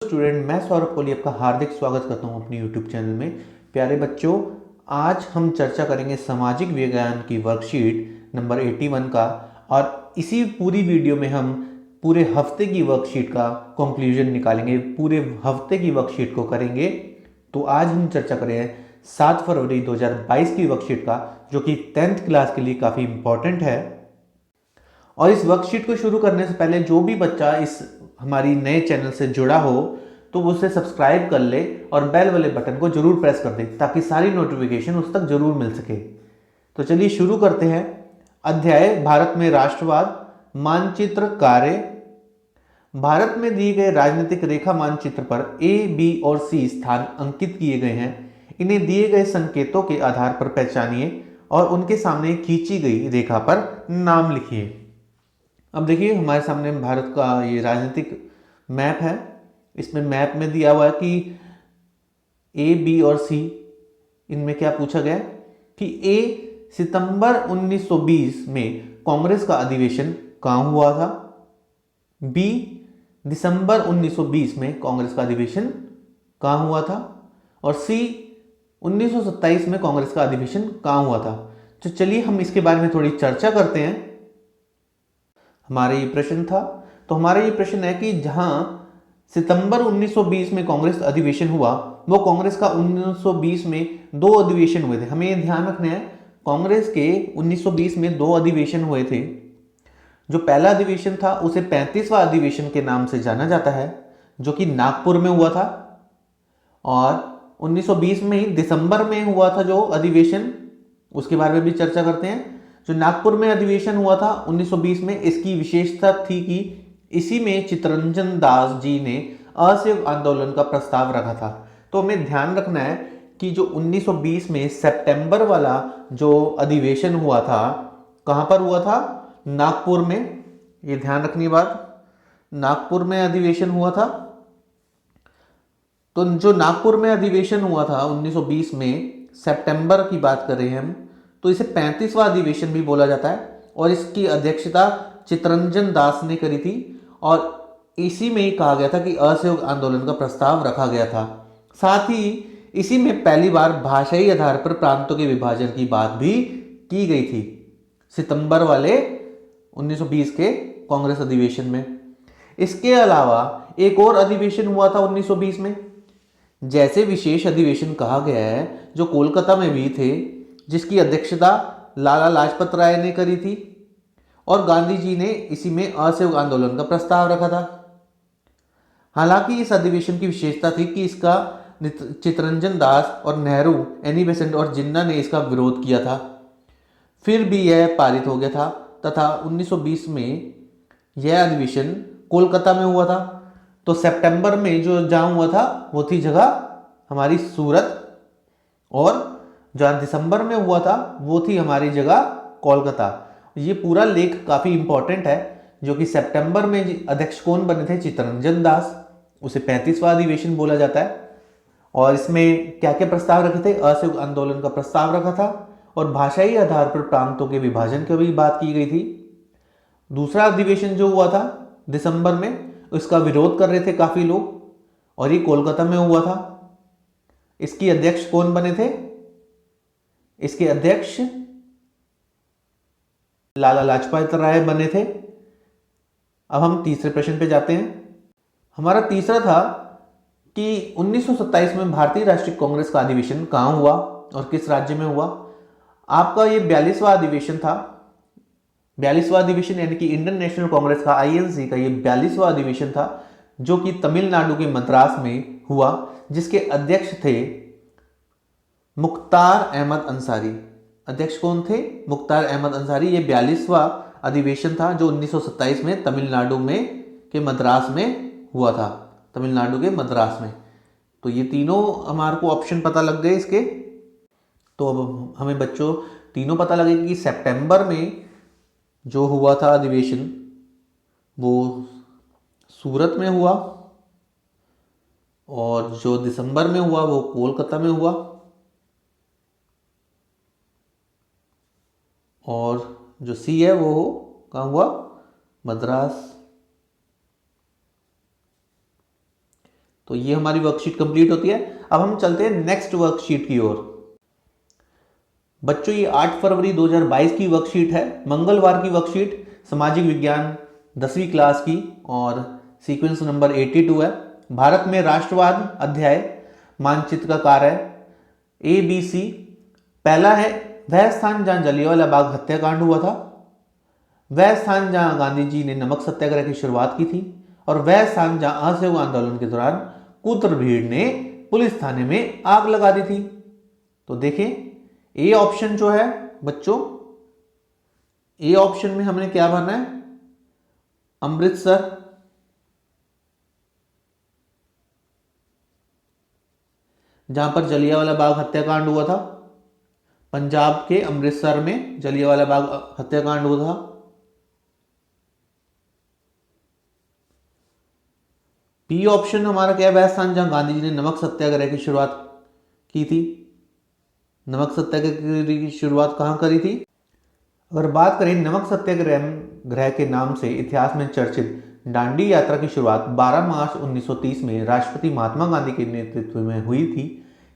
Student, मैं सौरभ कोहली आपका हार्दिक स्वागत करता हूं अपनी यूट्यूब चैनल में। प्यारे बच्चों, आज हम चर्चा करेंगे सामाजिक विज्ञान की वर्कशीट नंबर 81 का। और इसी पूरी वीडियो में हम पूरे हफ्ते की वर्कशीट का कंक्लूजन निकालेंगे, पूरे हफ्ते की वर्कशीट को करेंगे। तो आज हम चर्चा करें 7 फरवरी 2022 की वर्कशीट का, जो कि 10th क्लास के लिए काफ़ी इंपॉर्टेंट है। और इस वर्कशीट को शुरू करने से पहले जो भी बच्चा इस हमारी नए चैनल से जुड़ा हो तो वो उसे सब्सक्राइब कर ले और बेल वाले बटन को जरूर प्रेस कर दे, ताकि सारी नोटिफिकेशन उस तक जरूर मिल सके। तो चलिए शुरू करते हैं। अध्याय भारत में राष्ट्रवाद, मानचित्र कार्य। भारत में दिए गए राजनीतिक रेखा मानचित्र पर ए, बी और सी स्थान अंकित किए गए हैं। इन्हें दिए गए संकेतों के आधार पर पहचानिए और उनके सामने खींची गई रेखा पर नाम लिखिए। अब देखिए, हमारे सामने भारत का ये राजनीतिक मैप है। इसमें मैप में दिया हुआ है कि ए, बी और सी, इनमें क्या पूछा गया कि ए, सितंबर 1920 में कांग्रेस का अधिवेशन कहाँ हुआ था। बी, दिसंबर 1920 में कांग्रेस का अधिवेशन कहाँ हुआ था। और सी, 1927 में कांग्रेस का अधिवेशन कहाँ हुआ था। तो चलिए हम इसके बारे में थोड़ी चर्चा करते हैं। हमारा ये प्रश्न था, तो हमारा ये प्रश्न है कि जहां सितंबर 1920 में कांग्रेस अधिवेशन हुआ, वो कांग्रेस का 1920 में दो अधिवेशन हुए थे। हमें ये ध्यान रखना है, कांग्रेस के 1920 में दो अधिवेशन हुए थे। जो पहला अधिवेशन था उसे 35वां अधिवेशन के नाम से जाना जाता है, जो कि नागपुर में हुआ था। और 1920 में ही दिसंबर में हुआ था जो अधिवेशन, उसके बारे में भी चर्चा करते हैं। जो नागपुर में अधिवेशन हुआ था 1920 में, इसकी विशेषता थी कि इसी में चित्तरंजन दास जी ने असहयोग आंदोलन का प्रस्ताव रखा था। तो हमें ध्यान रखना है कि जो 1920 में सितंबर वाला जो अधिवेशन हुआ था, कहां पर हुआ था? नागपुर में। ये ध्यान रखनी बात, नागपुर में अधिवेशन हुआ था। तो जो नागपुर में अधिवेशन हुआ था 1920 में, सितंबर की बात कर रहे हैं हम, तो इसे 35वां अधिवेशन भी बोला जाता है। और इसकी अध्यक्षता चित्तरंजन दास ने करी थी। और इसी में ही कहा गया था कि असहयोग आंदोलन का प्रस्ताव रखा गया था। साथ ही इसी में पहली बार भाषाई आधार पर प्रांतों के विभाजन की बात भी की गई थी, सितंबर वाले 1920 के कांग्रेस अधिवेशन में। इसके अलावा एक और अधिवेशन हुआ था 1920 में, जैसे विशेष अधिवेशन कहा गया है, जो कोलकाता में भी थे, जिसकी अध्यक्षता लाला लाजपत राय ने करी थी। और गांधी जी ने इसी में असहयोग आंदोलन का प्रस्ताव रखा था। हालांकि इस अधिवेशन की विशेषता थी कि इसका चित्तरंजन दास और नेहरू, एनी बेसेंट और जिन्ना ने इसका विरोध किया था। फिर भी यह पारित हो गया था तथा 1920 में यह अधिवेशन कोलकाता में हुआ था। तो सितंबर में जो जहां हुआ था वो थी जगह हमारी सूरत, और जहां दिसंबर में हुआ था वो थी हमारी जगह कोलकाता। ये पूरा लेख काफी इंपॉर्टेंट है। जो कि सितंबर में अध्यक्ष कौन बने थे? चित्तरंजन दास। उसे 35वां अधिवेशन बोला जाता है। और इसमें क्या क्या प्रस्ताव रखे थे? असहयोग आंदोलन का प्रस्ताव रखा था और भाषाई आधार पर प्रांतों के विभाजन की भी बात की गई थी। दूसरा अधिवेशन जो हुआ था दिसंबर में, इसका विरोध कर रहे थे काफी लोग, और ये कोलकाता में हुआ था। इसकी अध्यक्ष कौन बने थे? इसके अध्यक्ष लाला लाजपत राय बने थे। अब हम तीसरे प्रश्न पे जाते हैं। हमारा तीसरा था कि 1927 में भारतीय राष्ट्रीय कांग्रेस का अधिवेशन कहां हुआ और किस राज्य में हुआ। आपका ये 42वां अधिवेशन था। 42वां अधिवेशन यानी कि इंडियन नेशनल कांग्रेस का, आईएनसी का ये 42वां अधिवेशन था, जो कि तमिलनाडु के मद्रास में हुआ, जिसके अध्यक्ष थे मुख्तार अहमद अंसारी। अध्यक्ष कौन थे? मुख्तार अहमद अंसारी। ये 42वां अधिवेशन था जो 1927 में तमिलनाडु में के मद्रास में हुआ था, तमिलनाडु के मद्रास में। तो ये तीनों हमारे को ऑप्शन पता लग गए इसके। तो अब हमें बच्चों तीनों पता लगे कि सितंबर में जो हुआ था अधिवेशन वो सूरत में हुआ, और जो दिसंबर में हुआ वो कोलकाता में हुआ, और जो सी है वो कहाँ हुआ? मद्रास। तो ये हमारी वर्कशीट कंप्लीट होती है। अब हम चलते हैं नेक्स्ट वर्कशीट की ओर। बच्चों ये 8 फरवरी 2022 की वर्कशीट है, मंगलवार की वर्कशीट, सामाजिक विज्ञान 10वीं क्लास की, और सीक्वेंस नंबर 82 है। भारत में राष्ट्रवाद अध्याय मानचित्र का कार्य ABC। पहला है वह स्थान जहां जलियांवाला बाग हत्याकांड हुआ था, वह स्थान जहां गांधी जी ने नमक सत्याग्रह की शुरुआत की थी, और वह स्थान जहां असहयोग आंदोलन के दौरान कुत्र भीड़ ने पुलिस थाने में आग लगा दी थी। तो देखें ए ऑप्शन जो है बच्चों, ए ऑप्शन में हमने क्या भरना है, अमृतसर, जहां पर जलियांवाला बाग हत्याकांड हुआ था, पंजाब के अमृतसर में जलियांवाला बाग हत्याकांड हुआ था। बी ऑप्शन हमारा क्या है, वह स्थान जहां गांधी जी ने नमक सत्याग्रह की शुरुआत की थी। नमक सत्याग्रह की शुरुआत कहां करी थी? अगर बात करें नमक सत्याग्रह के नाम से इतिहास में चर्चित दांडी यात्रा की शुरुआत 12 मार्च 1930 में राष्ट्रपति महात्मा गांधी के नेतृत्व में हुई थी।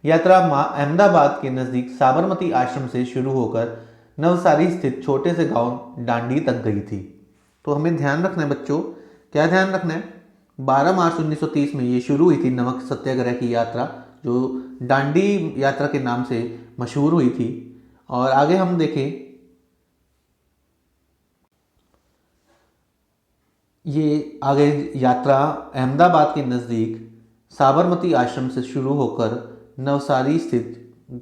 यात्रा अहमदाबाद के नजदीक साबरमती आश्रम से शुरू होकर नवसारी स्थित छोटे से गांव दांडी तक गई थी। तो हमें ध्यान रखना है बच्चों, क्या ध्यान रखना है, 12 मार्च 1930 में ये शुरू हुई थी नमक सत्याग्रह की यात्रा, जो दांडी यात्रा के नाम से मशहूर हुई थी। और आगे हम देखें, ये आगे यात्रा अहमदाबाद के नज़दीक साबरमती आश्रम से शुरू होकर नवसारी स्थित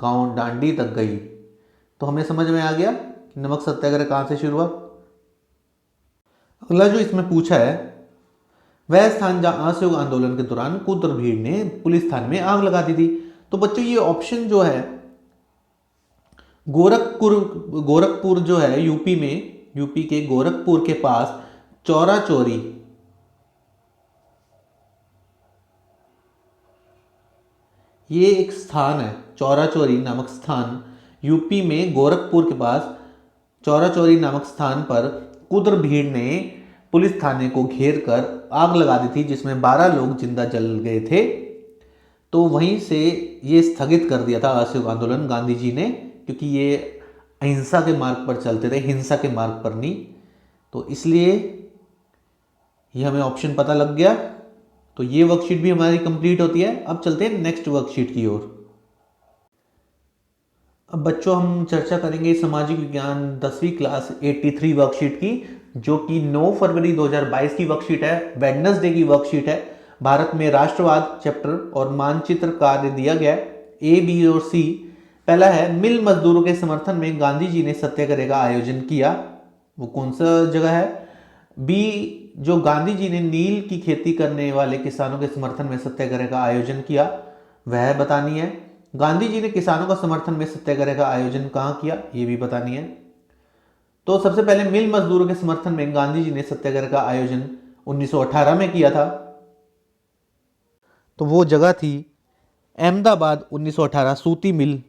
गांव दांडी तक गई। तो हमें समझ में आ गया कि नमक सत्याग्रह कहाँ से शुरू हुआ। अगला जो इसमें पूछा है, वह स्थान जहां असहयोग आंदोलन के दौरान कुत्र भीड़ ने पुलिस थाने में आग लगा दी थी। तो बच्चों ये ऑप्शन जो है गोरखपुर जो है यूपी में, यूपी के गोरखपुर के पास चौरा चौरी, ये एक स्थान है, चौरा चौरी नामक स्थान यूपी में गोरखपुर के पास चौरा चौरी नामक स्थान पर कुत्र भीड़ ने पुलिस थाने को घेर कर आग लगा दी थी, जिसमें 12 लोग जिंदा जल गए थे। तो वहीं से ये स्थगित कर दिया था असहयोग आंदोलन गांधी जी ने, क्योंकि ये अहिंसा के मार्ग पर चलते थे, हिंसा के मार्ग पर नहीं। तो इसलिए ये हमें ऑप्शन पता लग गया। तो ये वर्कशीट भी हमारी कंप्लीट होती है। अब चलते हैं नेक्स्ट वर्कशीट की ओर। अब बच्चों हम चर्चा करेंगे सामाजिक विज्ञान 10वीं क्लास 83 वर्कशीट की, जो कि 9 फरवरी 2022 की वर्कशीट है, वेडनेसडे की वर्कशीट है। भारत में राष्ट्रवाद चैप्टर और मानचित्र कार्य दिया गया है, ए, बी और सी। पहला है मिल मजदूरों के समर्थन में गांधी जी ने सत्याग्रह का आयोजन किया, वो कौन सा जगह है? बी, जो गांधी जी ने नील की खेती करने वाले किसानों के समर्थन में सत्याग्रह का आयोजन किया, वह बतानी है। गांधी जी ने किसानों का समर्थन में सत्याग्रह का आयोजन कहां किया, यह भी बतानी है। तो सबसे पहले मिल मजदूरों के समर्थन में गांधी जी ने सत्याग्रह का आयोजन 1918 में किया था। तो वो जगह थी अहमदाबाद, 1918 सूती मिल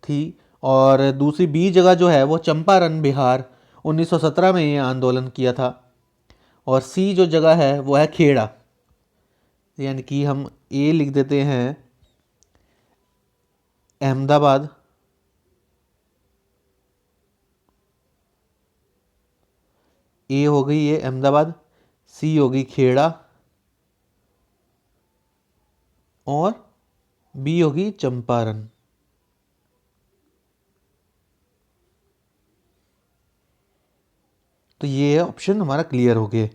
थी। और दूसरी बी जगह जो है वो चंपारण बिहार, 1917 में ये आंदोलन किया था। और सी जो जगह है वो है खेड़ा, यानी कि हम ए लिख देते हैं अहमदाबाद, ए हो गई ये अहमदाबाद, सी होगी खेड़ा, और बी होगी चंपारण। तो ये ऑप्शन हमारा क्लियर हो गए।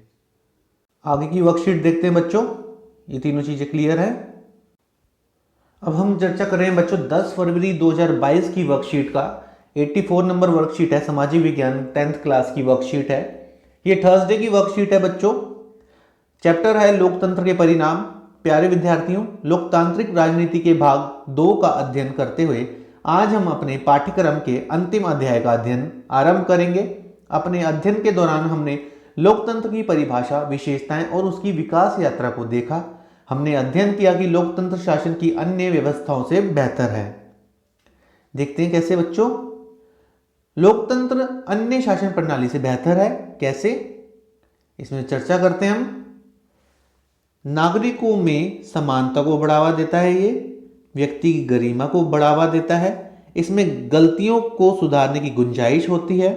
आगे की वर्कशीट देखते हैं बच्चों, ये तीनों चीजें क्लियर है। अब हम चर्चा कर रहे हैं बच्चों 10 फरवरी 2022 की वर्कशीट का। 84 नंबर वर्कशीट है, सामाजिक विज्ञान 10th क्लास की वर्कशीट है। ये थर्सडे की वर्कशीट है बच्चों। चैप्टर है लोकतंत्र के परिणाम। प्यारे विद्यार्थियों, लोकतांत्रिक राजनीति के भाग 2 का अध्ययन करते हुए आज हम अपने पाठ्यक्रम के अंतिम अध्याय का अध्ययन आरंभ करेंगे। अपने अध्ययन के दौरान हमने लोकतंत्र की परिभाषा, विशेषताएं और उसकी विकास यात्रा को देखा। हमने अध्ययन किया कि लोकतंत्र शासन की अन्य व्यवस्थाओं से बेहतर है। देखते हैं कैसे बच्चों, लोकतंत्र अन्य शासन प्रणाली से बेहतर है, कैसे, इसमें चर्चा करते हैं हम। नागरिकों में समानता को बढ़ावा देता है, ये व्यक्ति की गरिमा को बढ़ावा देता है, इसमें गलतियों को सुधारने की गुंजाइश होती है,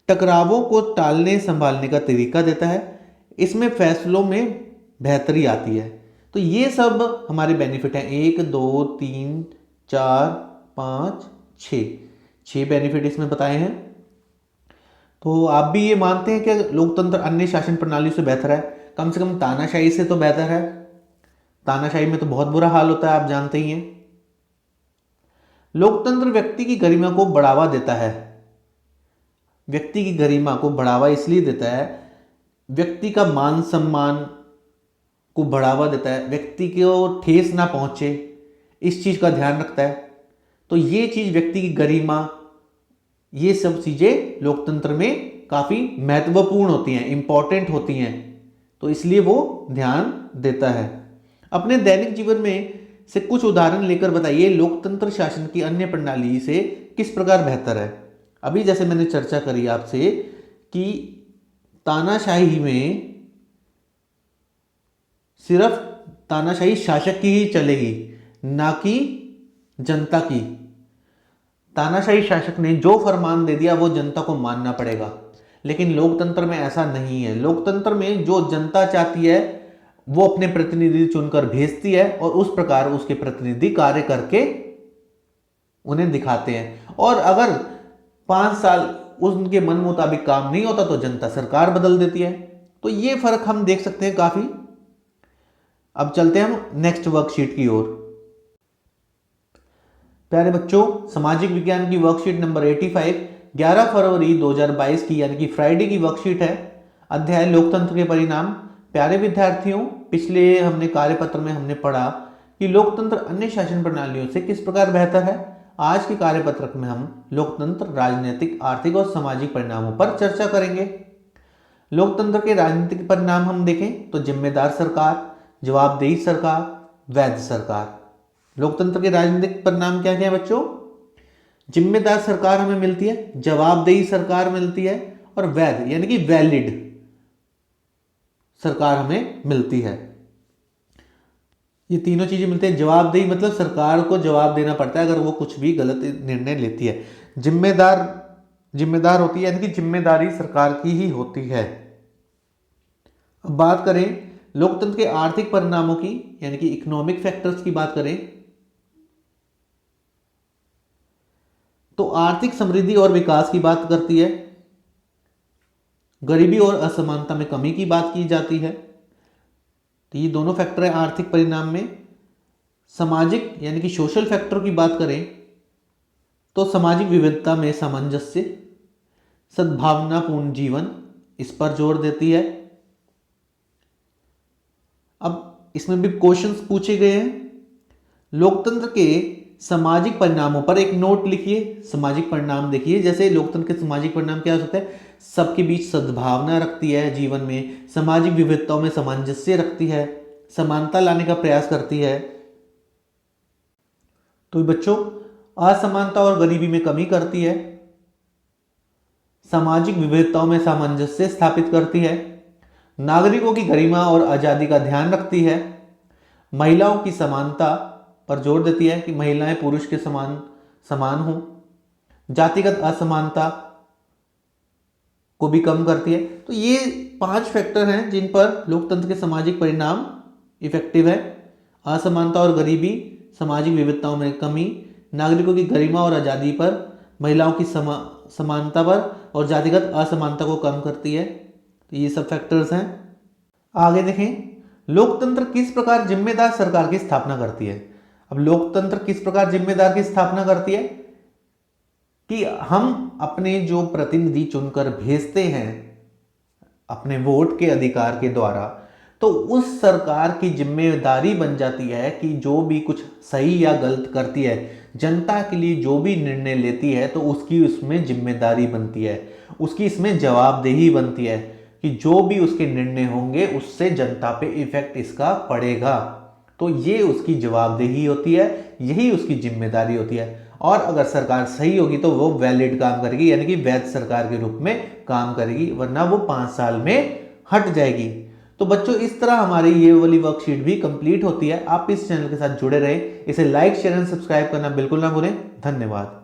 टकरावों को टालने संभालने का तरीका देता है, इसमें फैसलों में बेहतरी आती है। तो ये सब हमारे बेनिफिट हैं, 1 2 3 4 5 6 बेनिफिट इसमें बताए हैं। तो आप भी ये मानते हैं कि लोकतंत्र अन्य शासन प्रणाली से बेहतर है? कम से कम तानाशाही से तो बेहतर है। तानाशाही में तो बहुत बुरा हाल होता है, आप जानते ही हैं। लोकतंत्र व्यक्ति की गरिमा को बढ़ावा देता है। व्यक्ति की गरिमा को बढ़ावा इसलिए देता है, व्यक्ति का मान सम्मान को बढ़ावा देता है, व्यक्ति को ठेस ना पहुंचे इस चीज का ध्यान रखता है। तो ये चीज व्यक्ति की गरिमा, ये सब चीजें लोकतंत्र में काफी महत्वपूर्ण होती हैं, इंपॉर्टेंट होती हैं, तो इसलिए वो ध्यान देता है। अपने दैनिक जीवन में से कुछ उदाहरण लेकर बताइए लोकतंत्र शासन की अन्य प्रणाली से किस प्रकार बेहतर है। अभी जैसे मैंने चर्चा करी आपसे कि तानाशाही में सिर्फ तानाशाही शासक की ही चलेगी, ना कि जनता की। तानाशाही शासक ने जो फरमान दे दिया वो जनता को मानना पड़ेगा, लेकिन लोकतंत्र में ऐसा नहीं है। लोकतंत्र में जो जनता चाहती है वो अपने प्रतिनिधि चुनकर भेजती है और उस प्रकार उसके प्रतिनिधि कार्य करके उन्हें दिखाते हैं, और अगर 5 साल उनके मन मुताबिक काम नहीं होता तो जनता सरकार बदल देती है। तो ये फर्क हम देख सकते हैं काफी। अब चलते हैं हम नेक्स्ट वर्कशीट की ओर। प्यारे बच्चों, सामाजिक विज्ञान की वर्कशीट नंबर 85 11 फरवरी 2022 की यानी कि फ्राइडे की वर्कशीट है। अध्याय लोकतंत्र के परिणाम। प्यारे विद्यार्थियों, पिछले हमने कार्यपत्र में हमने पढ़ा कि लोकतंत्र अन्य शासन प्रणालियों से किस प्रकार बेहतर है। आज के कार्यपत्रक में हम लोकतंत्र राजनीतिक, आर्थिक और सामाजिक परिणामों पर चर्चा करेंगे। लोकतंत्र के राजनीतिक परिणाम हम देखें तो जिम्मेदार सरकार, जवाबदेही सरकार, वैध सरकार। लोकतंत्र के राजनीतिक परिणाम क्या क्या है बच्चों? जिम्मेदार सरकार हमें मिलती है, जवाबदेही सरकार मिलती है, और वैध यानी कि वैलिड सरकार हमें मिलती है। ये तीनों चीजें मिलती हैं। जवाबदेही मतलब सरकार को जवाब देना पड़ता है अगर वो कुछ भी गलत निर्णय लेती है। जिम्मेदार होती है यानी कि जिम्मेदारी सरकार की ही होती है। अब बात करें लोकतंत्र के आर्थिक परिणामों की यानी कि इकोनॉमिक फैक्टर्स की बात करें तो आर्थिक समृद्धि और विकास की बात करती है, गरीबी और असमानता में कमी की बात की जाती है। तो ये दोनों फैक्टर है आर्थिक परिणाम में। सामाजिक यानी कि सोशल फैक्टर की बात करें तो सामाजिक विविधता में सामंजस्य, सद्भावनापूर्ण जीवन, इस पर जोर देती है। अब इसमें भी क्वेश्चंस पूछे गए हैं। लोकतंत्र के सामाजिक परिणामों पर एक नोट लिखिए। सामाजिक परिणाम देखिए, जैसे लोकतंत्र के सामाजिक परिणाम क्या हो सकते हैं? सबके बीच सद्भावना रखती है जीवन में, सामाजिक विविधताओं में सामंजस्य रखती है, समानता लाने का प्रयास करती है। तो बच्चों, असमानता और गरीबी में कमी करती है, सामाजिक विविधताओं में सामंजस्य स्थापित करती है, नागरिकों की गरिमा और आजादी का ध्यान रखती है, महिलाओं की समानता पर जोर देती है कि महिलाएं पुरुष के समान हों, जातिगत असमानता को भी कम करती है। तो ये 5 फैक्टर हैं जिन पर लोकतंत्र के सामाजिक परिणाम इफेक्टिव है। असमानता और गरीबी, सामाजिक विविधताओं में कमी, नागरिकों की गरिमा और आज़ादी पर, महिलाओं की समानता पर और जातिगत असमानता को कम करती है। तो ये सब फैक्टर्स हैं। आगे देखें, लोकतंत्र किस प्रकार जिम्मेदार सरकार की स्थापना करती है। अब लोकतंत्र किस प्रकार जिम्मेदार की स्थापना करती है कि हम अपने जो प्रतिनिधि चुनकर भेजते हैं अपने वोट के अधिकार के द्वारा, तो उस सरकार की जिम्मेदारी बन जाती है कि जो भी कुछ सही या गलत करती है, जनता के लिए जो भी निर्णय लेती है, तो उसकी उसमें जिम्मेदारी बनती है, उसकी इसमें जवाबदेही बनती है कि जो भी उसके निर्णय होंगे उससे जनता पे इफेक्ट इसका पड़ेगा। तो ये उसकी जवाबदेही होती है, यही उसकी जिम्मेदारी होती है। और अगर सरकार सही होगी तो वो वैलिड काम करेगी यानी कि वैध सरकार के रूप में काम करेगी, वरना वो 5 साल में हट जाएगी। तो बच्चों इस तरह हमारी ये वाली वर्कशीट भी कंप्लीट होती है। आप इस चैनल के साथ जुड़े रहें, इसे लाइक शेयर एंड सब्सक्राइब करना बिल्कुल ना भूलें। धन्यवाद।